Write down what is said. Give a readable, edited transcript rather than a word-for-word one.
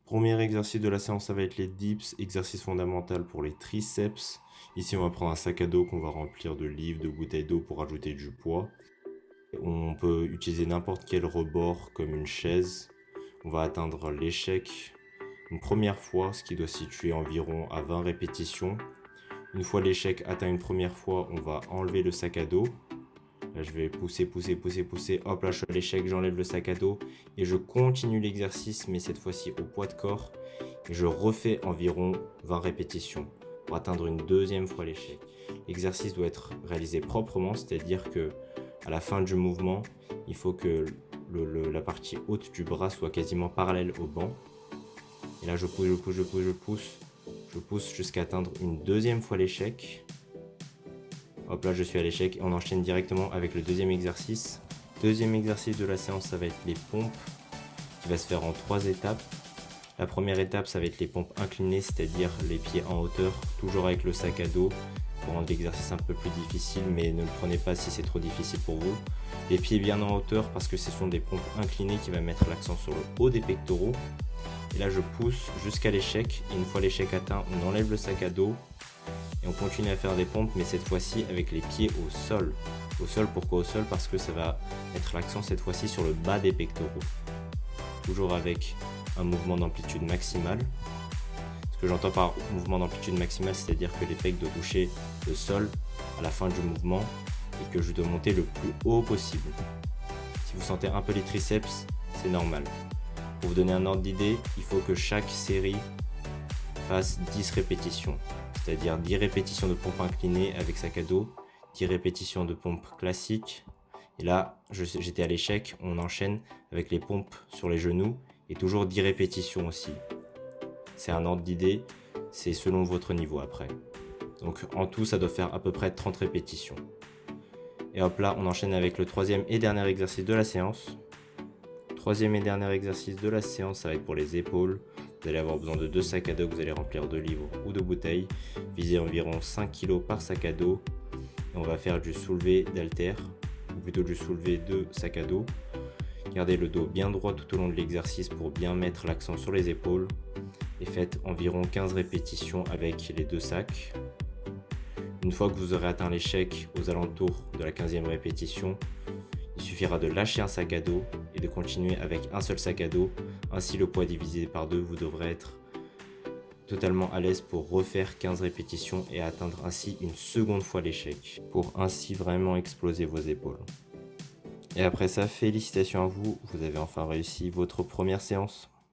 Premier exercice de la séance, ça va être les dips, exercice fondamental pour les triceps. Ici, on va prendre un sac à dos qu'on va remplir de livres, de bouteilles d'eau pour ajouter du poids. On peut utiliser n'importe quel rebord comme une chaise. On va atteindre l'échec une première fois, ce qui doit se situer environ à 20 répétitions. Une fois l'échec atteint une première fois, on va enlever le sac à dos. Là, je vais pousser. Hop, là, je suis à l'échec, j'enlève le sac à dos et je continue l'exercice, mais cette fois-ci au poids de corps. Et je refais environ 20 répétitions pour atteindre une deuxième fois l'échec. L'exercice doit être réalisé proprement, c'est-à-dire que à la fin du mouvement, il faut que la partie haute du bras soit quasiment parallèle au banc. Et là, je pousse jusqu'à atteindre une deuxième fois l'échec. Hop, là je suis à l'échec et on enchaîne directement avec le deuxième exercice. Deuxième exercice de la séance, ça va être les pompes qui va se faire en 3 étapes. La première étape, ça va être les pompes inclinées, c'est-à-dire les pieds en hauteur, toujours avec le sac à dos pour rendre l'exercice un peu plus difficile, mais ne le prenez pas si c'est trop difficile pour vous. Les pieds bien en hauteur parce que ce sont des pompes inclinées qui vont mettre l'accent sur le haut des pectoraux. Et là je pousse jusqu'à l'échec et une fois l'échec atteint, on enlève le sac à dos. Et on continue à faire des pompes, mais cette fois-ci avec les pieds au sol. Au sol, pourquoi au sol? Parce que ça va mettre l'accent cette fois-ci sur le bas des pectoraux. Toujours avec un mouvement d'amplitude maximale. Ce que j'entends par mouvement d'amplitude maximale, c'est-à-dire que les pecs doivent toucher le sol à la fin du mouvement et que je dois monter le plus haut possible. Si vous sentez un peu les triceps, c'est normal. Pour vous donner un ordre d'idée, il faut que chaque série fasse 10 répétitions. C'est-à-dire 10 répétitions de pompe inclinée avec sac à dos, 10 répétitions de pompe classique. Et là, j'étais à l'échec, on enchaîne avec les pompes sur les genoux et toujours 10 répétitions aussi. C'est un ordre d'idée, c'est selon votre niveau après. Donc en tout, ça doit faire à peu près 30 répétitions. Et hop là, on enchaîne avec le troisième et dernier exercice de la séance. Troisième et dernier exercice de la séance, ça va être pour les épaules. Vous allez avoir besoin de 2 sacs à dos que vous allez remplir de livres ou de bouteilles. Visez environ 5 kg par sac à dos. Et on va faire du soulevé d'haltère, ou plutôt du soulevé de sac à dos. Gardez le dos bien droit tout au long de l'exercice pour bien mettre l'accent sur les épaules. Et faites environ 15 répétitions avec les 2 sacs. Une fois que vous aurez atteint l'échec aux alentours de la 15e répétition, il suffira de lâcher un sac à dos et de continuer avec un seul sac à dos. Ainsi, le poids divisé par 2, vous devrez être totalement à l'aise pour refaire 15 répétitions et atteindre ainsi une seconde fois l'échec, pour ainsi vraiment exploser vos épaules. Et après ça, félicitations à vous, vous avez enfin réussi votre première séance.